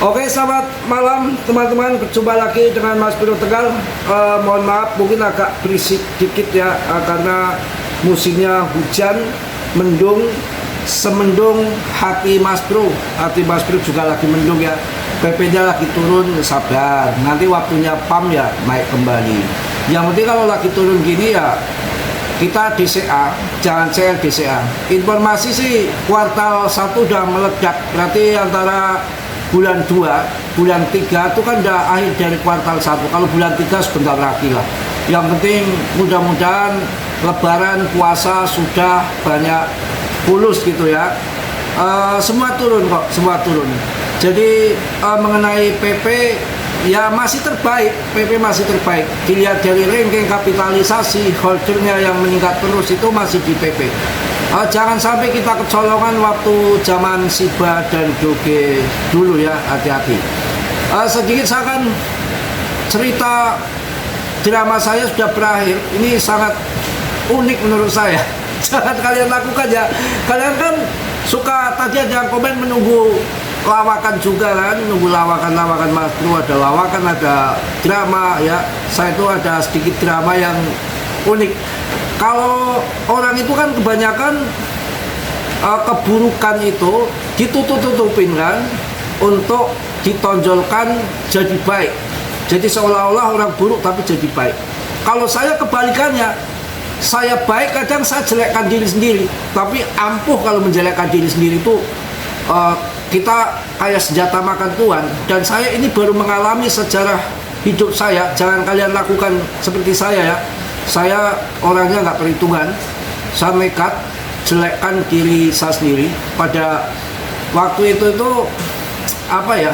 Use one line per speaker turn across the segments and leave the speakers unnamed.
Oke, selamat malam teman-teman. Berjumpa lagi dengan Mas Bro Tegal. Mohon maaf, mungkin agak berisik dikit ya, karena musimnya hujan, mendung, semendung hati Mas Bro. Hati Mas Bro juga lagi mendung ya. PP-nya lagi turun, sabar. Nanti waktunya PAM ya naik kembali. Yang penting kalau lagi turun gini ya kita DCA, jangan CLDCA. Informasi sih kuartal 1 udah meledak. Berarti antara bulan 2, bulan 3 itu kan udah akhir dari kuartal 1. Kalau bulan 3 sebentar lagi lah. Yang penting mudah-mudahan lebaran puasa sudah banyak pulus gitu ya. Semua turun kok, semua turun. Jadi mengenai PP ya masih terbaik, PP masih terbaik. Dilihat dari ranking kapitalisasi, holdernya yang meningkat terus itu masih di PP. Jangan sampai kita kecolongan waktu zaman Shiba dan Doge dulu ya, hati-hati. Sedikit saya akan cerita drama saya sudah berakhir. Ini sangat unik menurut saya. Jangan kalian lakukan ya. Kalian kan suka tadi ada yang komen menunggu lawakan juga kan, nunggu lawakan Mas Bro, ada lawakan, ada drama ya. Saya itu ada sedikit drama yang unik. Kalau orang itu kan kebanyakan keburukan itu ditutup-tutupin kan untuk ditonjolkan jadi baik. Jadi seolah-olah orang buruk tapi jadi baik. Kalau saya kebalikannya, saya baik kadang saya jelekkan diri sendiri. Tapi ampuh kalau menjelekkan diri sendiri itu kita kayak senjata makan tuan. Dan saya ini baru mengalami sejarah hidup saya. Jangan kalian lakukan seperti saya ya. Saya orangnya nggak perhitungan. Saya nekat jelekkan diri saya sendiri. Pada waktu itu apa ya,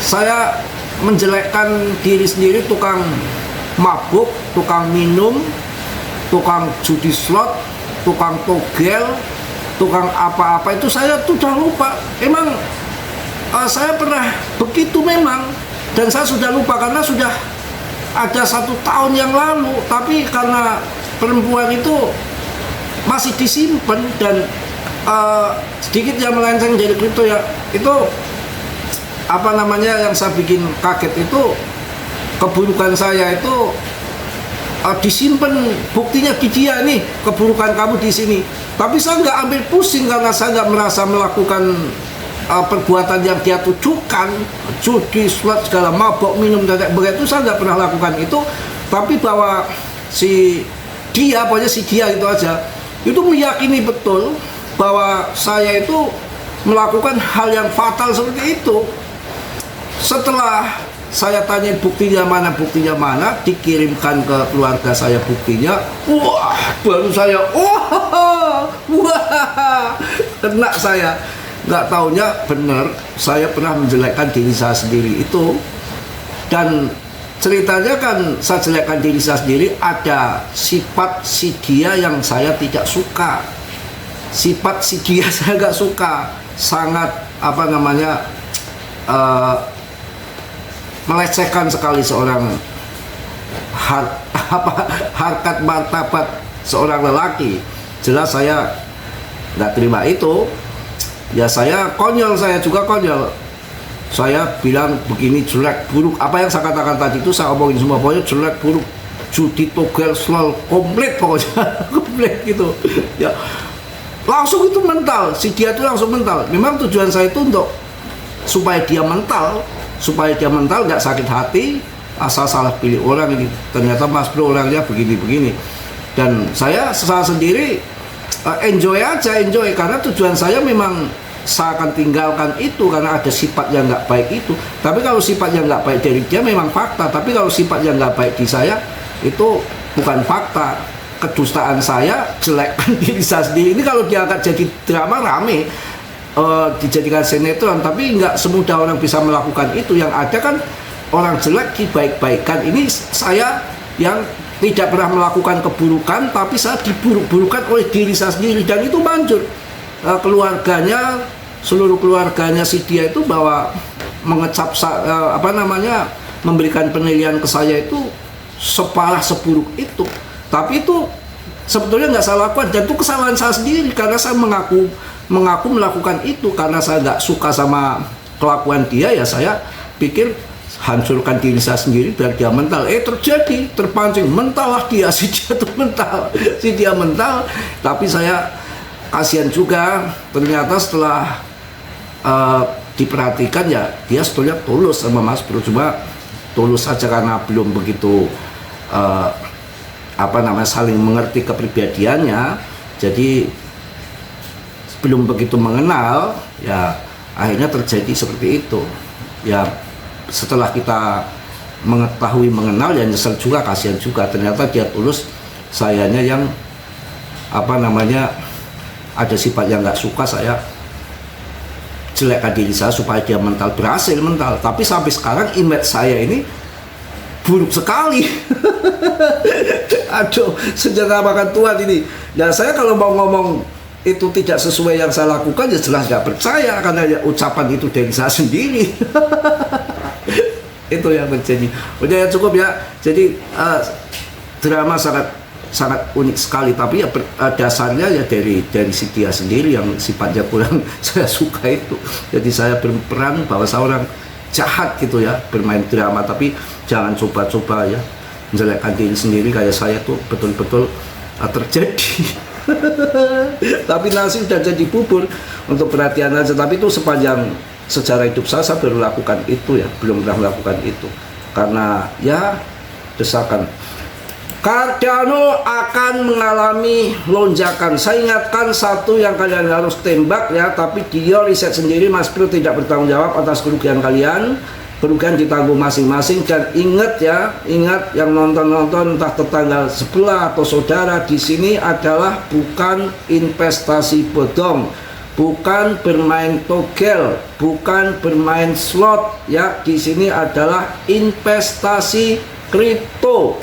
saya menjelekkan diri sendiri, tukang mabuk, tukang minum, tukang judi slot, tukang togel, tukang apa-apa itu saya tuh udah lupa. Emang saya pernah begitu memang, dan saya sudah lupa karena sudah ada 1 tahun yang lalu. Tapi karena perempuan itu masih disimpan dan sedikit yang melenceng dari kripto ya, itu apa namanya yang saya bikin kaget itu keburukan saya itu disimpan, buktinya di dia nih, keburukan kamu di sini. Tapi saya nggak ambil pusing karena saya nggak merasa melakukan perbuatan yang dia tujukan, judi, slot, segala mabok, minum, dan begitu saya nggak pernah lakukan itu. Tapi bahwa si dia itu aja, itu meyakini betul bahwa saya itu melakukan hal yang fatal seperti itu. Setelah saya tanya buktinya mana, dikirimkan ke keluarga saya buktinya. Wah, baru saya, wah, kena saya. Nggak taunya benar, saya pernah menjelekkan diri saya sendiri itu. Dan ceritanya kan saya jelekkan diri saya sendiri, ada sifat si dia yang saya tidak suka. Sifat si dia saya nggak suka, sangat apa namanya, melecehkan sekali seorang harkat martabat seorang lelaki. Jelas saya nggak terima itu. Ya saya konyol, saya juga konyol. Saya bilang begini, jelek, buruk. Apa yang saya katakan tadi itu saya omongin semua. Pokoknya jelek, buruk, judi, togel, slol, komplit pokoknya. Komplit gitu ya. Langsung itu mental, si dia itu langsung mental. Memang tujuan saya itu untuk supaya dia mental, nggak sakit hati, asal salah pilih orang ini. Ternyata Mas Bro orangnya begini-begini. Dan saya sendiri enjoy karena tujuan saya memang saya akan tinggalkan itu karena ada sifat yang nggak baik itu. Tapi kalau sifat yang nggak baik dari dia memang fakta. Tapi kalau sifat yang nggak baik di saya itu bukan fakta. Kedustaan saya, jelekkan diri saya sendiri. Ini kalau diangkat jadi drama rame, dijadikan sinetron. Tapi nggak semudah orang bisa melakukan itu. Yang ada kan orang jelek dibaik-baikkan. Ini saya yang tidak pernah melakukan keburukan, tapi saya diburuk-burukan oleh diri saya sendiri. Dan itu manjur. Keluarganya, seluruh keluarganya si dia itu bahwa mengecap memberikan penilaian ke saya itu separah seburuk itu. Tapi itu sebetulnya nggak saya lakukan, dan itu kesalahan saya sendiri karena saya mengaku melakukan itu karena saya nggak suka sama kelakuan dia, ya saya pikir hancurkan diri saya sendiri biar dia mental. Terjadi, terpancing, mental lah dia, si dia tuh mental, si dia mental. Tapi saya kasihan juga, ternyata setelah diperhatikan ya dia sebetulnya tulus sama Mas Bro, cuma tulus saja karena belum begitu saling mengerti kepribadiannya, jadi belum begitu mengenal, ya akhirnya terjadi seperti itu. Ya setelah kita mengetahui mengenal, ya nyesel juga, kasihan juga, ternyata dia tulus, sayanya yang ada sifat yang nggak suka, saya jelekkan diri saya supaya dia mental, berhasil mental. Tapi sampai sekarang image saya ini buruk sekali. Aduh, senjata makan Tuhan ini. Nah, saya kalau mau ngomong itu tidak sesuai yang saya lakukan, ya jelas nggak percaya, karena ya ucapan itu dari saya sendiri. Itu yang terjadi. Udah ya, cukup ya. Jadi drama sangat unik sekali, tapi ya dasarnya ya dari si dia sendiri yang sifatnya kurang saya suka itu. Jadi saya berperan bahwa saya orang jahat gitu ya, bermain drama, tapi jangan coba-coba ya menjelekkan diri sendiri kayak saya tuh betul-betul terjadi. Tapi nasi udah jadi bubur, untuk perhatian aja. Tapi itu sepanjang sejarah hidup saya baru lakukan itu ya, belum pernah melakukan itu karena ya desakan. Cardano akan mengalami lonjakan. Saya ingatkan satu yang kalian harus tembak ya, tapi dia riset sendiri, Mas Bro tidak bertanggung jawab atas kerugian kalian. Kerugian ditanggung masing-masing. Dan ingat ya, ingat yang nonton entah tetangga sebelah atau saudara, di sini adalah bukan investasi bodong, bukan bermain togel, bukan bermain slot ya. Di sini adalah investasi kripto.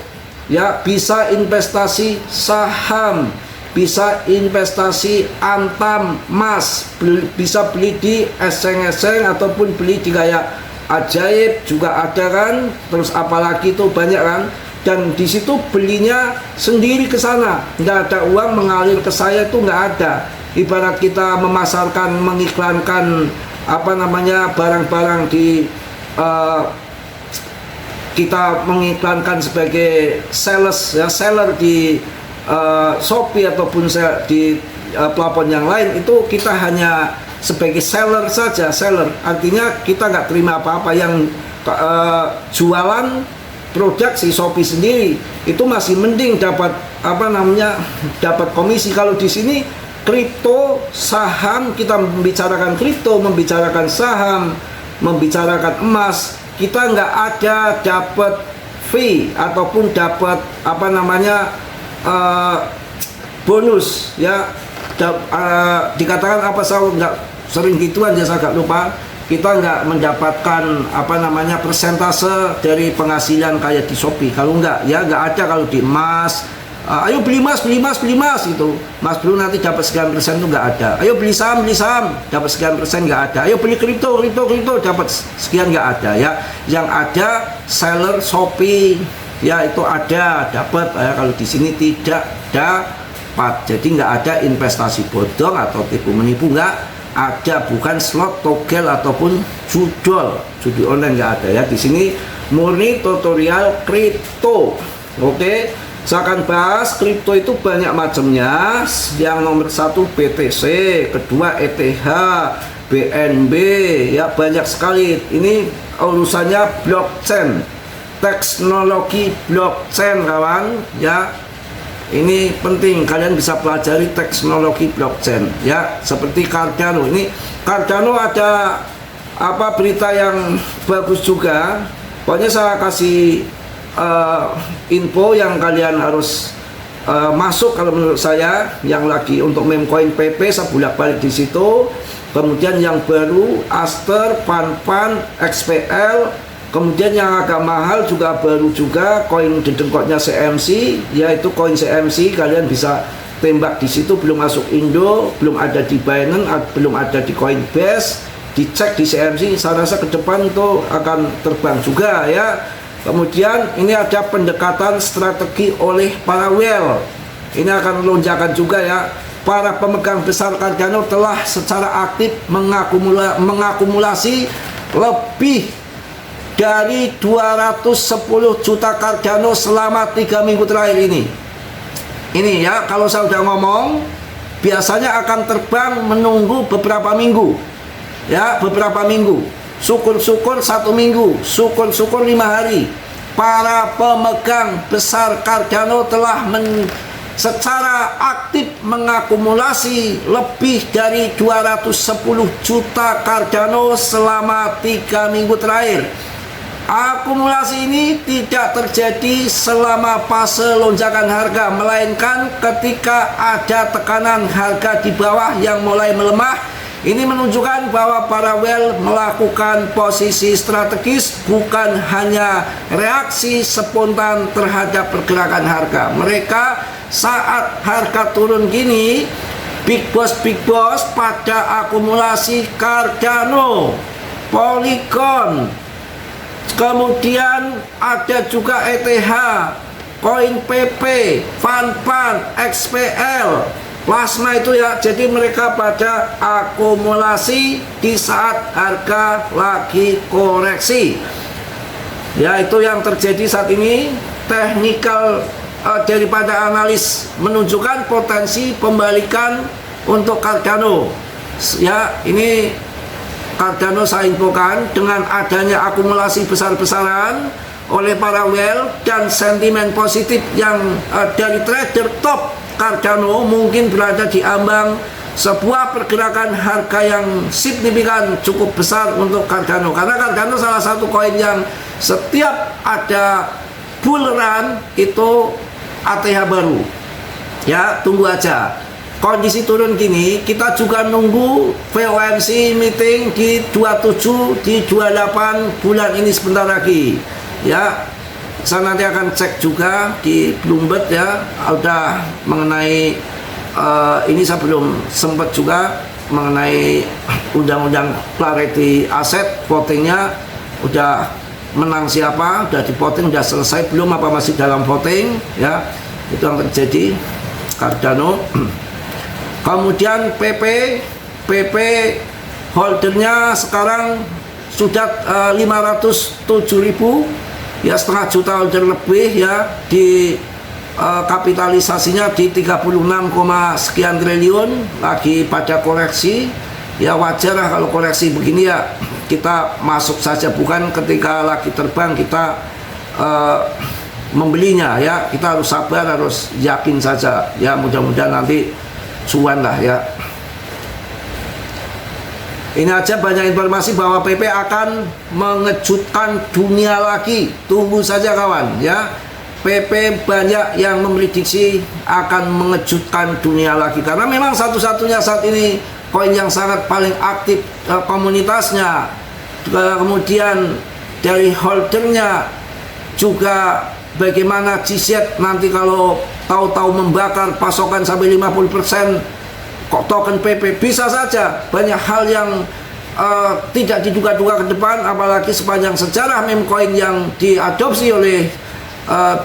Ya, bisa investasi saham, bisa investasi antam emas, bisa beli di eseng-eseng ataupun beli di kayak ajaib juga ada kan. Terus apalagi itu banyak kan. Dan di situ belinya sendiri ke sana, nggak ada uang mengalir ke saya, itu nggak ada. Ibarat kita memasarkan, mengiklankan barang-barang di kita mengiklankan sebagai seller di Shopee ataupun di platform yang lain, itu kita hanya sebagai seller saja. Seller artinya kita nggak terima apa-apa. Yang jualan produk si Shopee sendiri itu masih mending dapat dapat komisi. Kalau di sini kripto, saham, kita membicarakan kripto, membicarakan saham, membicarakan emas, kita nggak ada dapat fee ataupun dapat bonus ya. Dikatakan apa, saya nggak sering gituan ya, saya nggak lupa. Kita nggak mendapatkan persentase dari penghasilan kayak di Shopee. Kalau nggak ada. Kalau di emas, ayo beli emas itu, Mas Bro nanti dapat sekian persen, itu nggak ada. Ayo beli saham dapat sekian persen, nggak ada. Ayo beli kripto dapat sekian, nggak ada ya. Yang ada seller Shopee ya, itu ada dapat ya. Kalau di sini tidak dapat. Jadi nggak ada investasi bodong atau tipu menipu, nggak ada. Bukan slot, togel ataupun judi online, nggak ada ya. Di sini murni tutorial kripto. Oke. Saya akan bahas kripto itu banyak macamnya. Yang nomor 1 BTC, kedua ETH, BNB, ya banyak sekali. Ini urusannya blockchain, teknologi blockchain kawan ya. Ini penting, kalian bisa pelajari teknologi blockchain ya. Seperti Cardano. Ini Cardano ada berita yang bagus juga. Pokoknya saya kasih info yang kalian harus masuk kalau menurut saya. Yang lagi untuk meme coin PP, saya bolak-balik di situ. Kemudian yang baru Aster, Pan, XPL. Kemudian yang agak mahal juga baru juga koin dedengkotnya CMC, yaitu koin CMC. Kalian bisa tembak di situ, belum masuk Indo, belum ada di Binance, belum ada di Coinbase. Dicek di CMC, saya rasa ke depan itu akan terbang juga ya. Kemudian ini ada pendekatan strategi oleh para whale. Ini akan lonjakan juga ya. Para pemegang besar Cardano telah secara aktif mengakumulasi lebih dari 210 juta Cardano selama 3 minggu terakhir ini. Ini ya, kalau saya udah ngomong, biasanya akan terbang menunggu beberapa minggu. Ya, beberapa minggu. Syukur-syukur 1 minggu, syukur-syukur 5 hari. Para pemegang besar Cardano telah secara aktif mengakumulasi lebih dari 210 juta Cardano selama 3 minggu terakhir. Akumulasi ini tidak terjadi selama fase lonjakan harga, melainkan ketika ada tekanan harga di bawah yang mulai melemah. Ini menunjukkan bahwa para whale melakukan posisi strategis, bukan hanya reaksi spontan terhadap pergerakan harga. Mereka saat harga turun gini, big boss pada akumulasi Cardano, Polygon, kemudian ada juga ETH, Koin PP, Fan, XPL, Plasma itu ya. Jadi mereka pada akumulasi di saat harga lagi koreksi. Ya, itu yang terjadi saat ini. Teknikal daripada analis menunjukkan potensi pembalikan untuk Cardano. Ya, ini Cardano saya infokan dengan adanya akumulasi besar-besaran oleh para whale dan sentimen positif yang dari trader top Cardano mungkin berada di ambang sebuah pergerakan harga yang signifikan cukup besar untuk Cardano, karena Cardano salah satu koin yang setiap ada bull run itu ATH baru. Ya, tunggu aja. Kondisi turun gini, kita juga nunggu FOMC meeting di 27, di 28 bulan ini sebentar lagi. Ya, saya nanti akan cek juga di Bloomberg ya, udah mengenai ini saya belum sempat juga mengenai undang-undang clarity aset, votingnya udah menang siapa, udah di voting, udah selesai belum, apa masih dalam voting ya. Itu yang terjadi Cardano. Kemudian PP holdernya sekarang sudah 507.000 ya, setengah juta holder lebih ya, di kapitalisasinya di 36, sekian triliun, lagi pada koreksi ya. Wajar lah kalau koreksi begini ya, kita masuk saja, bukan ketika lagi terbang kita membelinya ya. Kita harus sabar, harus yakin saja ya, mudah-mudahan nanti cuan lah ya. Ini aja banyak informasi bahwa PP akan mengejutkan dunia lagi. Tunggu saja kawan ya. PP banyak yang memprediksi akan mengejutkan dunia lagi, karena memang satu-satunya saat ini koin yang sangat paling aktif komunitasnya, kemudian dari holdernya juga. Bagaimana GZ nanti kalau tahu-tahu membakar pasokan sampai 50% kok token PP, bisa saja banyak hal yang tidak diduga-duga ke depan, apalagi sepanjang sejarah meme coin yang diadopsi oleh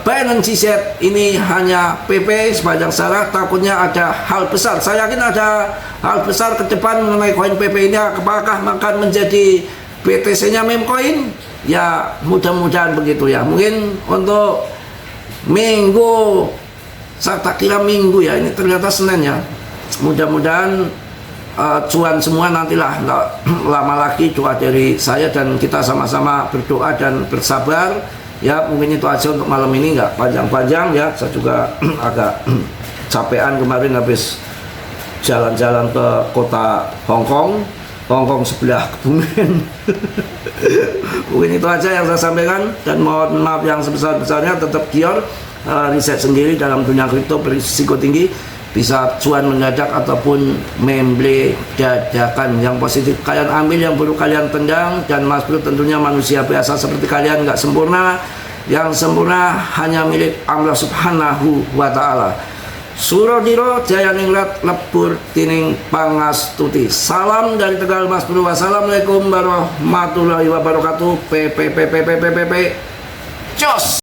Binance GZ ini hanya PP sepanjang sejarah. Takutnya ada hal besar, saya yakin ada hal besar ke depan mengenai koin PP ini. Apakah akan menjadi BTC-nya meme coin? Ya, mudah-mudahan begitu ya. Mungkin untuk minggu, saya tak kira minggu ya, ini ternyata Senin ya. Mudah-mudahan cuan semua nantilah, nggak lama lagi. Doa dari saya dan kita sama-sama berdoa dan bersabar ya. Mungkin itu aja untuk malam ini, nggak panjang-panjang ya. Saya juga agak capean kemarin habis jalan-jalan ke kota Hongkong sebelah Kebumen. Mungkin itu aja yang saya sampaikan, dan mohon maaf yang sebesar-besarnya. Tetap gior, riset sendiri dalam dunia kripto berisiko tinggi, bisa cuan mendadak ataupun memble dadakan. Yang positif kalian ambil, yang buruk kalian tendang. Dan Mas Bro tentunya manusia biasa seperti kalian, nggak sempurna. Yang sempurna hanya milik Allah Subhanahu wa Ta'ala. Surodiro Jaya Ningrat Lepur Tining Pangastuti. Salam dari Tegal Mas Bro. Wassalamualaikum warahmatullahi wabarakatuh. Jos.